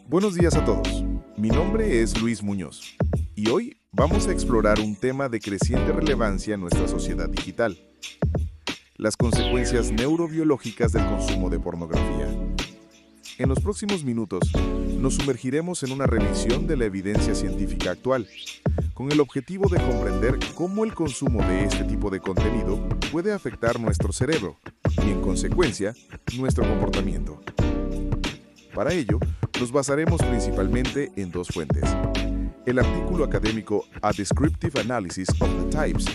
Buenos días a todos. Mi nombre es Luis Muñoz y hoy vamos a explorar un tema de creciente relevancia en nuestra sociedad digital: las consecuencias neurobiológicas del consumo de pornografía. En los próximos minutos, nos sumergiremos en una revisión de la evidencia científica actual, con el objetivo de comprender cómo el consumo de este tipo de contenido puede afectar nuestro cerebro y, en consecuencia, nuestro comportamiento. Para ello, nos basaremos principalmente en dos fuentes: el artículo académico A Descriptive Analysis of the Types,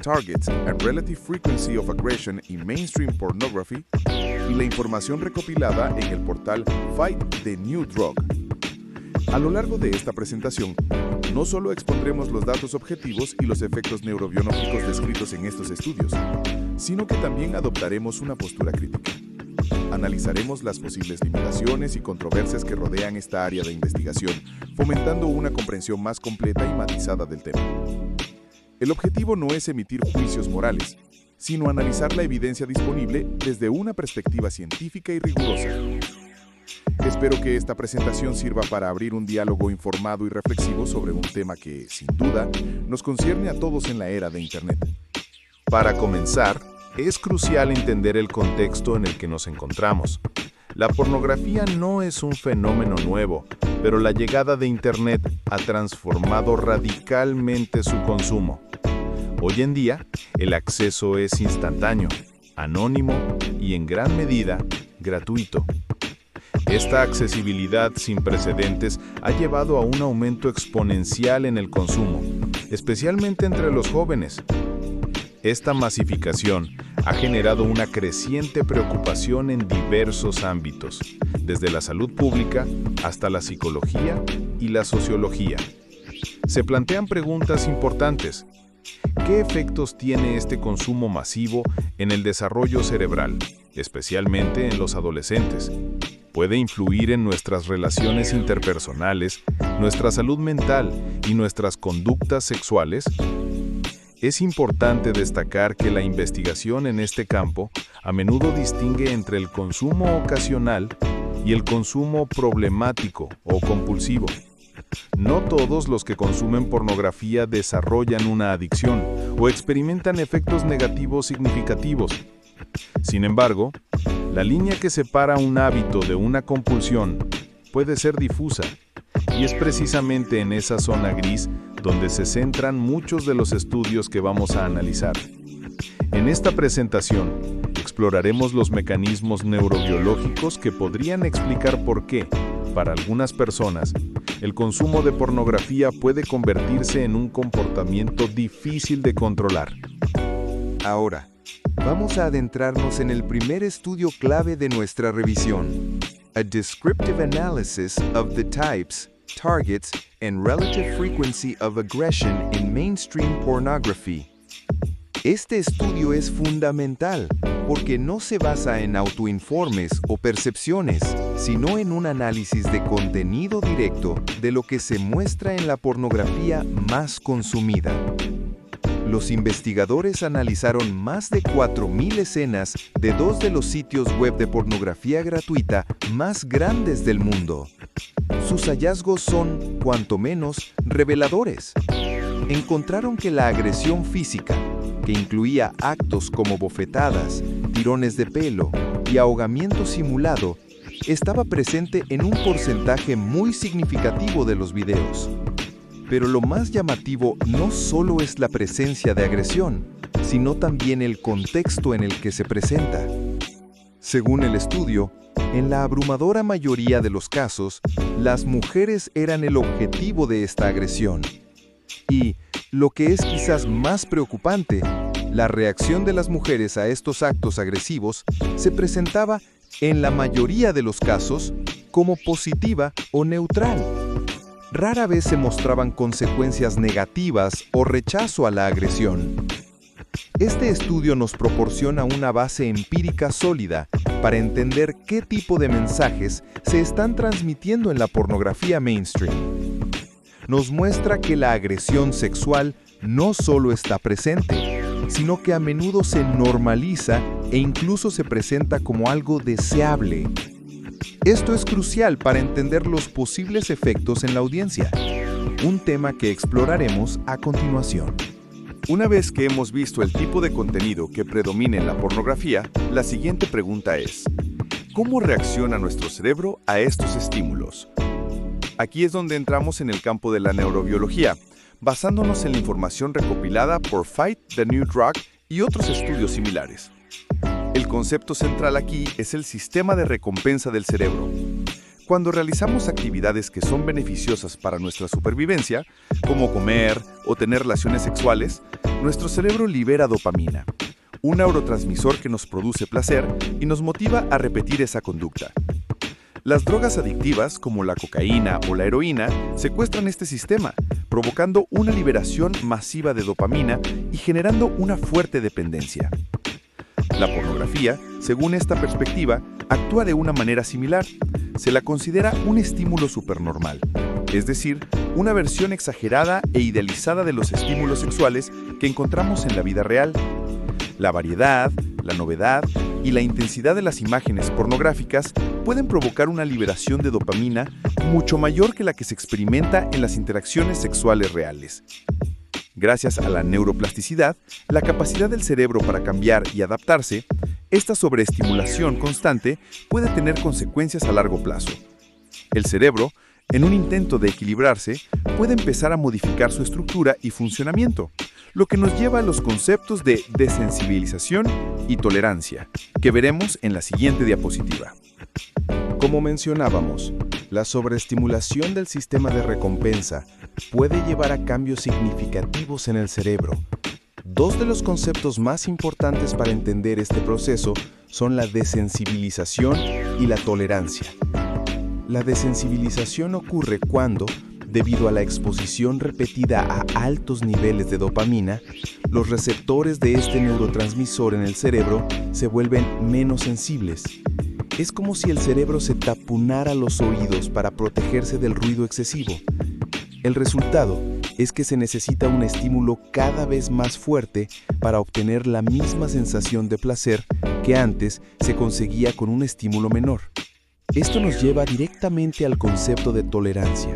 Targets and Relative Frequency of Aggression in Mainstream Pornography, y la información recopilada en el portal Fight the New Drug. A lo largo de esta presentación, no solo expondremos los datos objetivos y los efectos neurobiológicos descritos en estos estudios, sino que también adoptaremos una postura crítica. Analizaremos las posibles limitaciones y controversias que rodean esta área de investigación, fomentando una comprensión más completa y matizada del tema. El objetivo no es emitir juicios morales, sino analizar la evidencia disponible desde una perspectiva científica y rigurosa. Espero que esta presentación sirva para abrir un diálogo informado y reflexivo sobre un tema que, sin duda, nos concierne a todos en la era de Internet. Para comenzar, es crucial entender el contexto en el que nos encontramos. La pornografía no es un fenómeno nuevo, pero la llegada de Internet ha transformado radicalmente su consumo. Hoy en día, el acceso es instantáneo, anónimo y, en gran medida, gratuito. Esta accesibilidad sin precedentes ha llevado a un aumento exponencial en el consumo, especialmente entre los jóvenes. Esta masificación ha generado una creciente preocupación en diversos ámbitos, desde la salud pública hasta la psicología y la sociología. Se plantean preguntas importantes. ¿Qué efectos tiene este consumo masivo en el desarrollo cerebral, especialmente en los adolescentes? ¿Puede influir en nuestras relaciones interpersonales, nuestra salud mental y nuestras conductas sexuales? Es importante destacar que la investigación en este campo a menudo distingue entre el consumo ocasional y el consumo problemático o compulsivo. No todos los que consumen pornografía desarrollan una adicción o experimentan efectos negativos significativos. Sin embargo, la línea que separa un hábito de una compulsión puede ser difusa, y es precisamente en esa zona gris donde se centran muchos de los estudios que vamos a analizar. En esta presentación, exploraremos los mecanismos neurobiológicos que podrían explicar por qué, para algunas personas, el consumo de pornografía puede convertirse en un comportamiento difícil de controlar. Ahora, vamos a adentrarnos en el primer estudio clave de nuestra revisión: A Descriptive Analysis of the Types, Targets and Relative Frequency of Aggression in Mainstream Pornography. Este estudio es fundamental porque no se basa en autoinformes o percepciones, sino en un análisis de contenido directo de lo que se muestra en la pornografía más consumida. Los investigadores analizaron más de 4.000 escenas de dos de los sitios web de pornografía gratuita más grandes del mundo. Sus hallazgos son, cuanto menos, reveladores. Encontraron que la agresión física, que incluía actos como bofetadas, tirones de pelo y ahogamiento simulado, estaba presente en un porcentaje muy significativo de los videos. Pero lo más llamativo no solo es la presencia de agresión, sino también el contexto en el que se presenta. Según el estudio, en la abrumadora mayoría de los casos, las mujeres eran el objetivo de esta agresión. Y, lo que es quizás más preocupante, la reacción de las mujeres a estos actos agresivos se presentaba, en la mayoría de los casos, como positiva o neutral. Rara vez se mostraban consecuencias negativas o rechazo a la agresión. Este estudio nos proporciona una base empírica sólida para entender qué tipo de mensajes se están transmitiendo en la pornografía mainstream. Nos muestra que la agresión sexual no solo está presente, sino que a menudo se normaliza e incluso se presenta como algo deseable. Esto es crucial para entender los posibles efectos en la audiencia, un tema que exploraremos a continuación. Una vez que hemos visto el tipo de contenido que predomina en la pornografía, la siguiente pregunta es: ¿cómo reacciona nuestro cerebro a estos estímulos? Aquí es donde entramos en el campo de la neurobiología, basándonos en la información recopilada por Fight the New Drug y otros estudios similares. El concepto central aquí es el sistema de recompensa del cerebro. Cuando realizamos actividades que son beneficiosas para nuestra supervivencia, como comer o tener relaciones sexuales, nuestro cerebro libera dopamina, un neurotransmisor que nos produce placer y nos motiva a repetir esa conducta. Las drogas adictivas, como la cocaína o la heroína, secuestran este sistema, provocando una liberación masiva de dopamina y generando una fuerte dependencia. La pornografía, según esta perspectiva, actúa de una manera similar. Se la considera un estímulo supernormal, es decir, una versión exagerada e idealizada de los estímulos sexuales que encontramos en la vida real. La variedad, la novedad y la intensidad de las imágenes pornográficas pueden provocar una liberación de dopamina mucho mayor que la que se experimenta en las interacciones sexuales reales. Gracias a la neuroplasticidad, la capacidad del cerebro para cambiar y adaptarse, esta sobreestimulación constante puede tener consecuencias a largo plazo. El cerebro, en un intento de equilibrarse, puede empezar a modificar su estructura y funcionamiento, lo que nos lleva a los conceptos de desensibilización y tolerancia, que veremos en la siguiente diapositiva. Como mencionábamos, la sobreestimulación del sistema de recompensa puede llevar a cambios significativos en el cerebro. Dos de los conceptos más importantes para entender este proceso son la desensibilización y la tolerancia. La desensibilización ocurre cuando, debido a la exposición repetida a altos niveles de dopamina, los receptores de este neurotransmisor en el cerebro se vuelven menos sensibles. Es como si el cerebro se taponara los oídos para protegerse del ruido excesivo. El resultado es que se necesita un estímulo cada vez más fuerte para obtener la misma sensación de placer que antes se conseguía con un estímulo menor. Esto nos lleva directamente al concepto de tolerancia,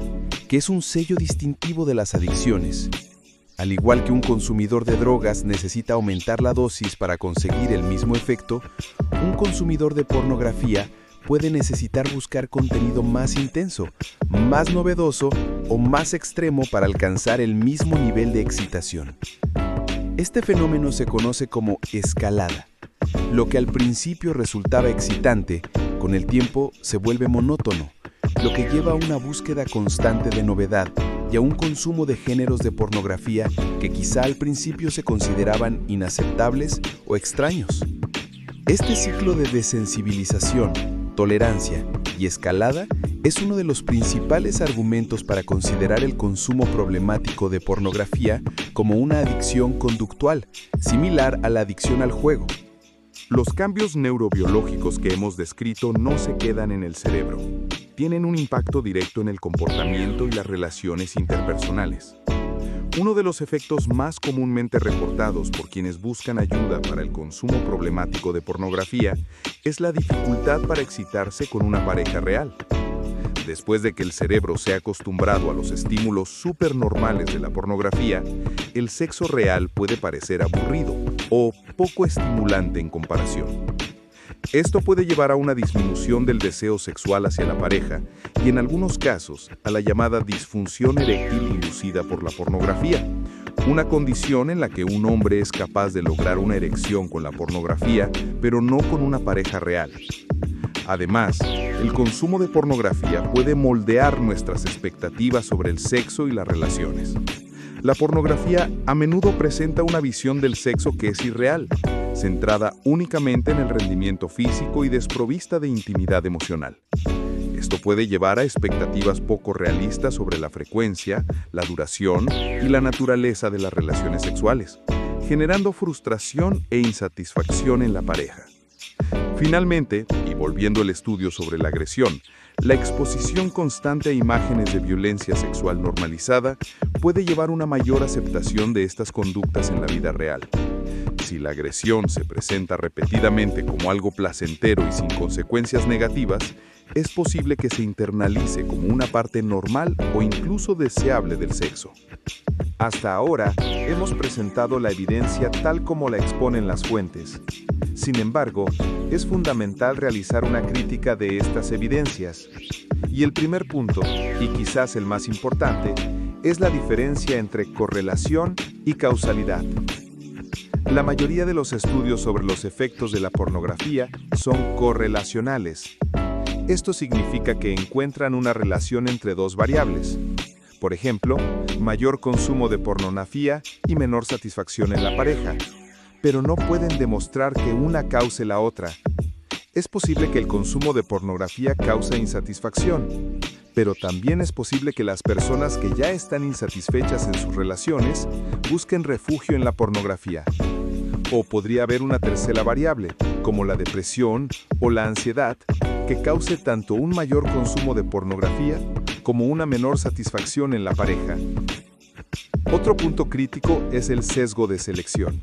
que es un sello distintivo de las adicciones. Al igual que un consumidor de drogas necesita aumentar la dosis para conseguir el mismo efecto, un consumidor de pornografía puede necesitar buscar contenido más intenso, más novedoso o más extremo para alcanzar el mismo nivel de excitación. Este fenómeno se conoce como escalada. Lo que al principio resultaba excitante, con el tiempo se vuelve monótono, lo que lleva a una búsqueda constante de novedad y a un consumo de géneros de pornografía que quizá al principio se consideraban inaceptables o extraños. Este ciclo de desensibilización, tolerancia y escalada es uno de los principales argumentos para considerar el consumo problemático de pornografía como una adicción conductual, similar a la adicción al juego. Los cambios neurobiológicos que hemos descrito no se quedan en el cerebro. Tienen un impacto directo en el comportamiento y las relaciones interpersonales. Uno de los efectos más comúnmente reportados por quienes buscan ayuda para el consumo problemático de pornografía es la dificultad para excitarse con una pareja real. Después de que el cerebro se ha acostumbrado a los estímulos supernormales de la pornografía, el sexo real puede parecer aburrido o poco estimulante en comparación. Esto puede llevar a una disminución del deseo sexual hacia la pareja y en algunos casos a la llamada disfunción eréctil inducida por la pornografía, una condición en la que un hombre es capaz de lograr una erección con la pornografía, pero no con una pareja real. Además, el consumo de pornografía puede moldear nuestras expectativas sobre el sexo y las relaciones. La pornografía a menudo presenta una visión del sexo que es irreal, centrada únicamente en el rendimiento físico y desprovista de intimidad emocional. Esto puede llevar a expectativas poco realistas sobre la frecuencia, la duración y la naturaleza de las relaciones sexuales, generando frustración e insatisfacción en la pareja. Finalmente, y volviendo al estudio sobre la agresión, la exposición constante a imágenes de violencia sexual normalizada puede llevar a una mayor aceptación de estas conductas en la vida real. Si la agresión se presenta repetidamente como algo placentero y sin consecuencias negativas, es posible que se internalice como una parte normal o incluso deseable del sexo. Hasta ahora, hemos presentado la evidencia tal como la exponen las fuentes. Sin embargo, es fundamental realizar una crítica de estas evidencias. Y el primer punto, y quizás el más importante, es la diferencia entre correlación y causalidad. La mayoría de los estudios sobre los efectos de la pornografía son correlacionales. Esto significa que encuentran una relación entre dos variables. Por ejemplo, mayor consumo de pornografía y menor satisfacción en la pareja, pero no pueden demostrar que una cause la otra. Es posible que el consumo de pornografía cause insatisfacción, pero también es posible que las personas que ya están insatisfechas en sus relaciones busquen refugio en la pornografía. O podría haber una tercera variable, como la depresión o la ansiedad, que cause tanto un mayor consumo de pornografía como una menor satisfacción en la pareja. Otro punto crítico es el sesgo de selección.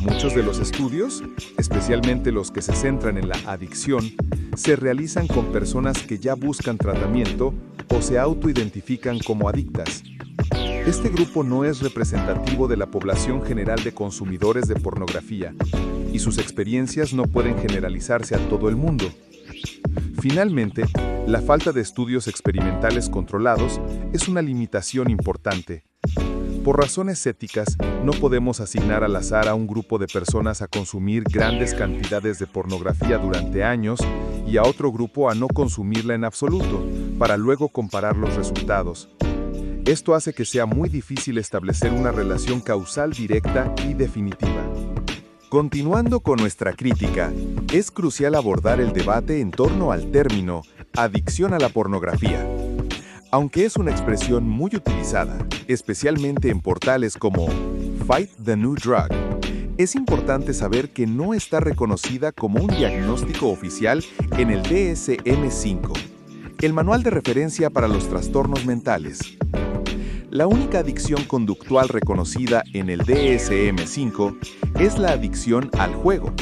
Muchos de los estudios, especialmente los que se centran en la adicción, se realizan con personas que ya buscan tratamiento o se autoidentifican como adictas. Este grupo no es representativo de la población general de consumidores de pornografía, y sus experiencias no pueden generalizarse a todo el mundo. Finalmente, la falta de estudios experimentales controlados es una limitación importante. Por razones éticas, no podemos asignar al azar a un grupo de personas a consumir grandes cantidades de pornografía durante años y a otro grupo a no consumirla en absoluto, para luego comparar los resultados. Esto hace que sea muy difícil establecer una relación causal directa y definitiva. Continuando con nuestra crítica, es crucial abordar el debate en torno al término adicción a la pornografía. Aunque es una expresión muy utilizada, especialmente en portales como Fight the New Drug, es importante saber que no está reconocida como un diagnóstico oficial en el DSM-5, el manual de referencia para los trastornos mentales. La única adicción conductual reconocida en el DSM-5 es la adicción al juego.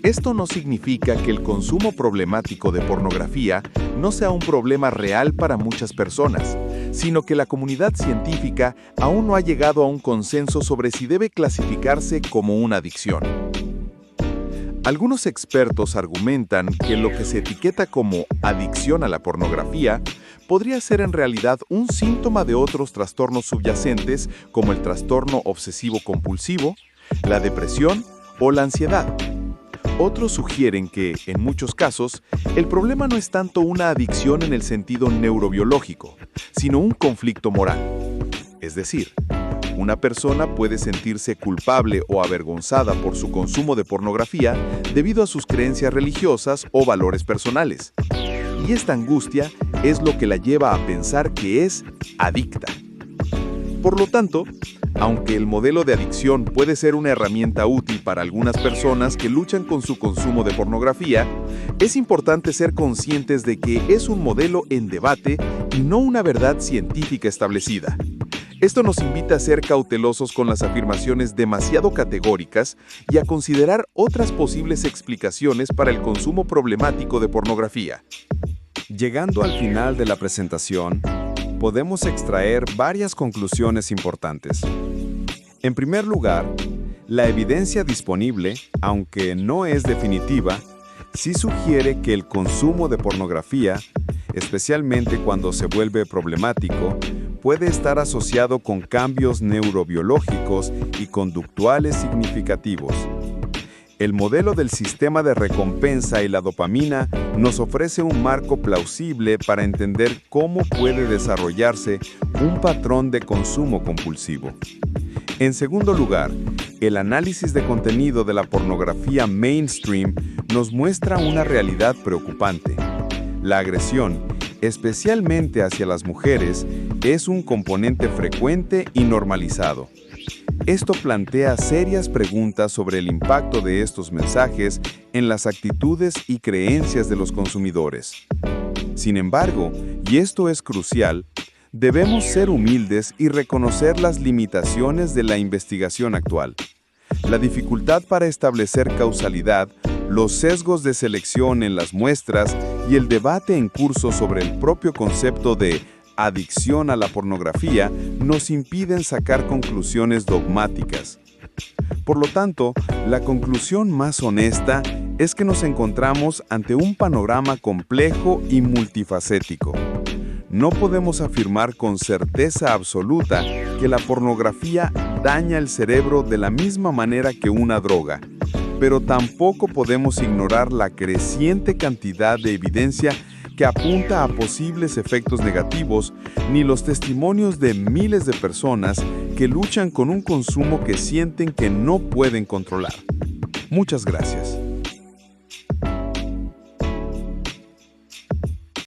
Esto no significa que el consumo problemático de pornografía no sea un problema real para muchas personas, sino que la comunidad científica aún no ha llegado a un consenso sobre si debe clasificarse como una adicción. Algunos expertos argumentan que lo que se etiqueta como adicción a la pornografía podría ser en realidad un síntoma de otros trastornos subyacentes como el trastorno obsesivo-compulsivo, la depresión o la ansiedad. Otros sugieren que, en muchos casos, el problema no es tanto una adicción en el sentido neurobiológico, sino un conflicto moral. Es decir, una persona puede sentirse culpable o avergonzada por su consumo de pornografía debido a sus creencias religiosas o valores personales. Y esta angustia es lo que la lleva a pensar que es adicta. Por lo tanto, aunque el modelo de adicción puede ser una herramienta útil para algunas personas que luchan con su consumo de pornografía, es importante ser conscientes de que es un modelo en debate y no una verdad científica establecida. Esto nos invita a ser cautelosos con las afirmaciones demasiado categóricas y a considerar otras posibles explicaciones para el consumo problemático de pornografía. Llegando al final de la presentación, podemos extraer varias conclusiones importantes. En primer lugar, la evidencia disponible, aunque no es definitiva, sí sugiere que el consumo de pornografía, especialmente cuando se vuelve problemático, puede estar asociado con cambios neurobiológicos y conductuales significativos. El modelo del sistema de recompensa y la dopamina nos ofrece un marco plausible para entender cómo puede desarrollarse un patrón de consumo compulsivo. En segundo lugar, el análisis de contenido de la pornografía mainstream nos muestra una realidad preocupante. La agresión, especialmente hacia las mujeres, es un componente frecuente y normalizado. Esto plantea serias preguntas sobre el impacto de estos mensajes en las actitudes y creencias de los consumidores. Sin embargo, y esto es crucial, debemos ser humildes y reconocer las limitaciones de la investigación actual. La dificultad para establecer causalidad, los sesgos de selección en las muestras y el debate en curso sobre el propio concepto de adicción a la pornografía nos impiden sacar conclusiones dogmáticas. Por lo tanto, la conclusión más honesta es que nos encontramos ante un panorama complejo y multifacético. No podemos afirmar con certeza absoluta que la pornografía daña el cerebro de la misma manera que una droga, pero tampoco podemos ignorar la creciente cantidad de evidencia que apunta a posibles efectos negativos, ni los testimonios de miles de personas que luchan con un consumo que sienten que no pueden controlar. Muchas gracias.